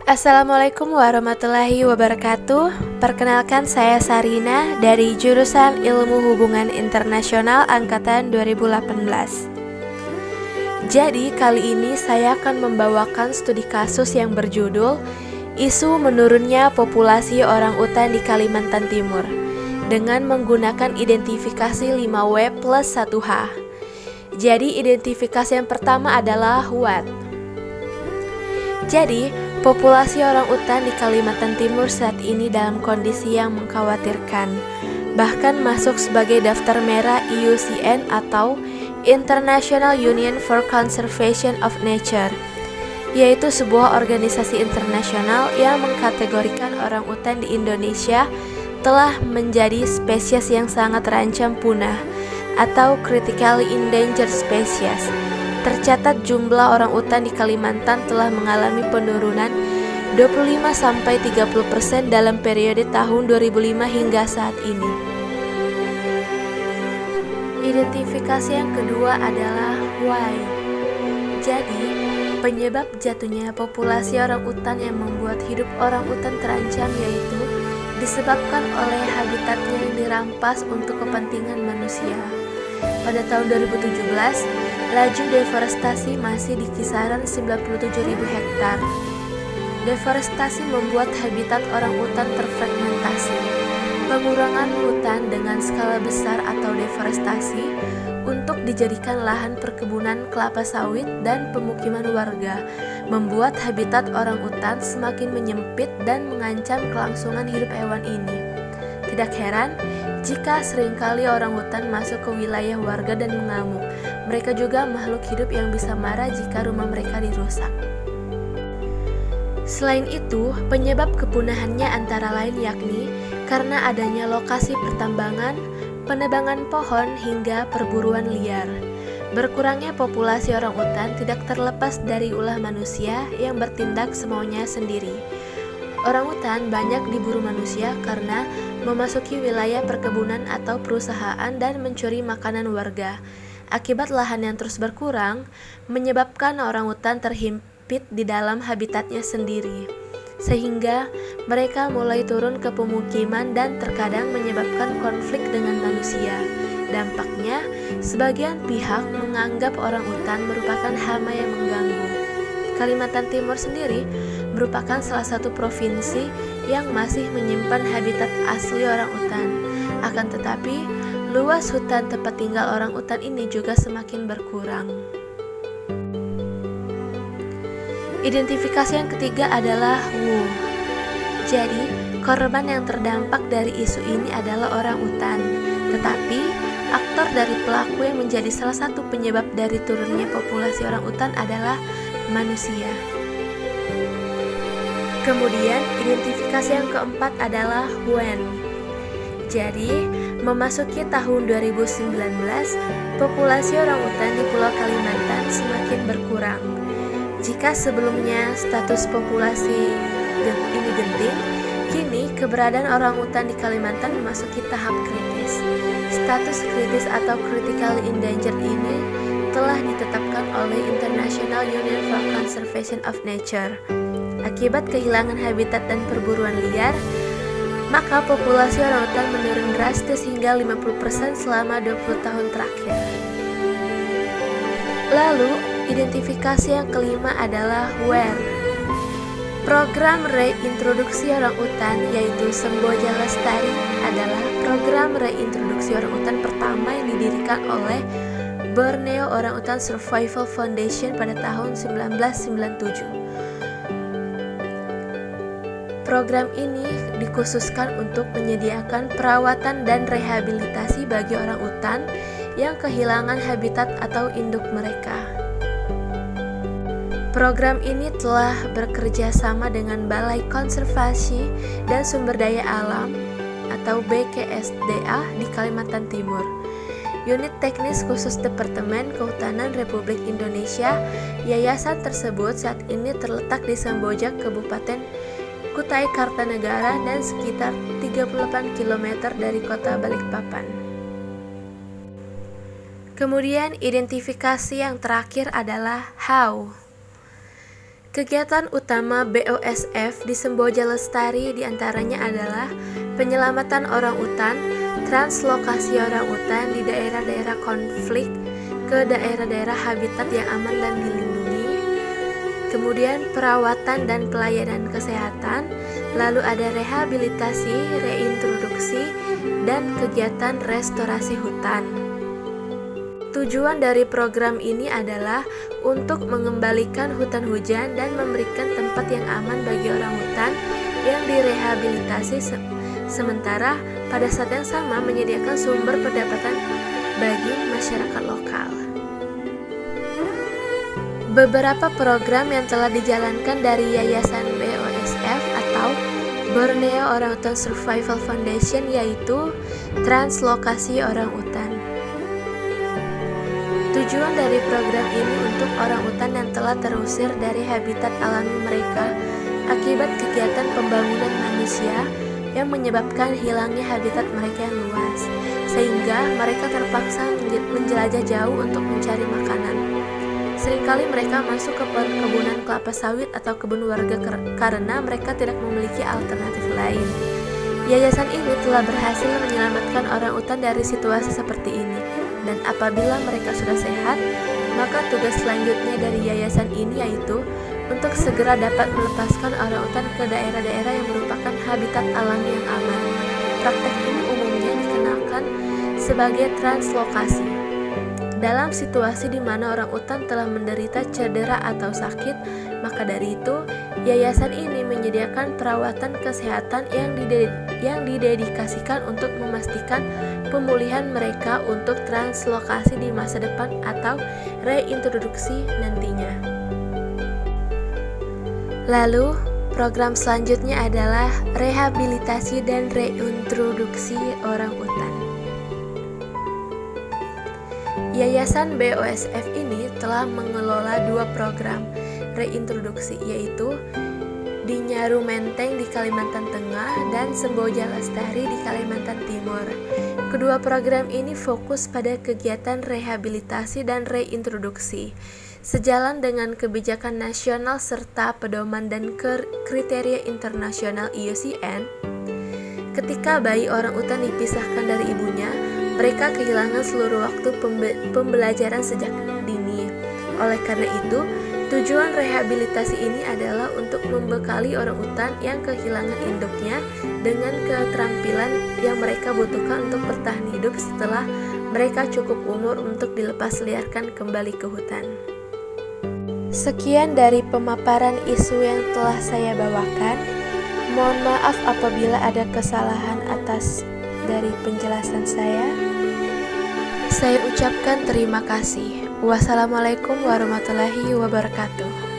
Assalamualaikum warahmatullahi wabarakatuh. Perkenalkan, saya Sarina dari jurusan Ilmu Hubungan Internasional angkatan 2018. Jadi kali ini saya akan membawakan studi kasus yang berjudul Isu menurunnya populasi orangutan di Kalimantan Timur dengan menggunakan identifikasi 5W plus 1H. Jadi identifikasi yang pertama adalah what. Jadi, populasi orangutan di Kalimantan Timur saat ini dalam kondisi yang mengkhawatirkan, bahkan masuk sebagai daftar merah IUCN atau International Union for Conservation of Nature, yaitu sebuah organisasi internasional yang mengkategorikan orangutan di Indonesia telah menjadi spesies yang sangat terancam punah atau critically endangered species. Tercatat jumlah orangutan di Kalimantan telah mengalami penurunan 25-30% dalam periode tahun 2005 hingga saat ini. Identifikasi yang kedua adalah why. Jadi, penyebab jatuhnya populasi orangutan yang membuat hidup orangutan terancam yaitu disebabkan oleh habitatnya yang dirampas untuk kepentingan manusia. Pada tahun 2017, laju deforestasi masih di kisaran 97.000 hektar. Deforestasi membuat habitat orangutan terfragmentasi. Pengurangan hutan dengan skala besar atau deforestasi untuk dijadikan lahan perkebunan kelapa sawit dan pemukiman warga membuat habitat orangutan semakin menyempit dan mengancam kelangsungan hidup hewan ini. Tidak heran jika seringkali orangutan masuk ke wilayah warga dan mengamuk. Mereka juga makhluk hidup yang bisa marah jika rumah mereka dirusak. Selain itu, penyebab kepunahannya antara lain yakni karena adanya lokasi pertambangan, penebangan pohon, hingga perburuan liar. Berkurangnya populasi orangutan tidak terlepas dari ulah manusia yang bertindak semaunya sendiri. Orangutan banyak diburu manusia karena memasuki wilayah perkebunan atau perusahaan dan mencuri makanan warga. Akibat lahan yang terus berkurang, menyebabkan orangutan terhimpit di dalam habitatnya sendiri, sehingga mereka mulai turun ke pemukiman dan terkadang menyebabkan konflik dengan manusia. Dampaknya, sebagian pihak menganggap orangutan merupakan hama yang mengganggu. Kalimantan Timur sendiri merupakan salah satu provinsi yang masih menyimpan habitat asli orangutan. Akan tetapi, luas hutan tempat tinggal orangutan ini juga semakin berkurang. Identifikasi yang ketiga adalah who. Jadi, korban yang terdampak dari isu ini adalah orangutan. Tetapi, aktor dari pelaku yang menjadi salah satu penyebab dari turunnya populasi orangutan adalah manusia. Kemudian, identifikasi yang keempat adalah when. Jadi, memasuki tahun 2019, populasi orangutan di Pulau Kalimantan semakin berkurang. Jika sebelumnya status populasi ini genting, kini keberadaan orangutan di Kalimantan memasuki tahap kritis. Status kritis atau critically endangered ini telah ditetapkan oleh International Union for Conservation of Nature. Akibat kehilangan habitat dan perburuan liar, maka populasi orangutan menurun drastis hingga 50% selama 20 tahun terakhir. Lalu, identifikasi yang kelima adalah where. Program reintroduksi orangutan yaitu Semboja Lestari adalah program reintroduksi orangutan pertama yang didirikan oleh Borneo Orangutan Survival Foundation pada tahun 1997. Program ini dikhususkan untuk menyediakan perawatan dan rehabilitasi bagi orangutan yang kehilangan habitat atau induk mereka. Program ini telah bekerja sama dengan Balai Konservasi dan Sumber Daya Alam atau BKSDA di Kalimantan Timur. Unit Teknis Khusus Departemen Kehutanan Republik Indonesia. Yayasan tersebut saat ini terletak di Semboja, Kabupaten Kutai Kartanegara dan sekitar 38 km dari kota Balikpapan. Kemudian identifikasi yang terakhir adalah how. Kegiatan utama BOSF di Semboja Lestari diantaranya adalah penyelamatan orang utan, translokasi orang utan di daerah-daerah konflik ke daerah-daerah habitat yang aman dan dilindungi, kemudian perawatan dan pelayanan kesehatan, lalu ada rehabilitasi, reintroduksi, dan kegiatan restorasi hutan. Tujuan dari program ini adalah untuk mengembalikan hutan hujan dan memberikan tempat yang aman bagi orang hutan yang direhabilitasi, sementara pada saat yang sama menyediakan sumber pendapatan bagi masyarakat lokal. Beberapa program yang telah dijalankan dari Yayasan BOSF atau Borneo Orangutan Survival Foundation yaitu translokasi orang utan. Tujuan dari program ini untuk orang utan yang telah terusir dari habitat alami mereka akibat kegiatan pembangunan manusia yang menyebabkan hilangnya habitat mereka yang luas, sehingga mereka terpaksa menjelajah jauh untuk mencari makanan. Seringkali mereka masuk ke perkebunan kelapa sawit atau kebun warga karena mereka tidak memiliki alternatif lain. Yayasan ini telah berhasil menyelamatkan orang utan dari situasi seperti ini. Dan apabila mereka sudah sehat, maka tugas selanjutnya dari yayasan ini yaitu untuk segera dapat melepaskan orang utan ke daerah-daerah yang merupakan habitat alami yang aman. Praktek ini umumnya dikenalkan sebagai translokasi. Dalam situasi di mana orang utan telah menderita cedera atau sakit, maka dari itu, yayasan ini menyediakan perawatan kesehatan yang didedikasikan untuk memastikan pemulihan mereka untuk translokasi di masa depan atau reintroduksi nantinya. Lalu, program selanjutnya adalah rehabilitasi dan reintroduksi orang utan. Yayasan BOSF ini telah mengelola dua program reintroduksi, yaitu di Nyaru Menteng di Kalimantan Tengah dan Semboja Lestari di Kalimantan Timur. Kedua program ini fokus pada kegiatan rehabilitasi dan reintroduksi, sejalan dengan kebijakan nasional serta pedoman dan kriteria internasional IUCN. Ketika bayi orang utan dipisahkan dari ibunya, mereka kehilangan seluruh waktu pembelajaran sejak dini. Oleh karena itu, tujuan rehabilitasi ini adalah untuk membekali orang utan yang kehilangan induknya dengan keterampilan yang mereka butuhkan untuk bertahan hidup setelah mereka cukup umur untuk dilepas liarkan kembali ke hutan. Sekian dari pemaparan isu yang telah saya bawakan. Mohon maaf apabila ada kesalahan atas dari penjelasan saya. Saya ucapkan terima kasih. Wassalamualaikum warahmatullahi wabarakatuh.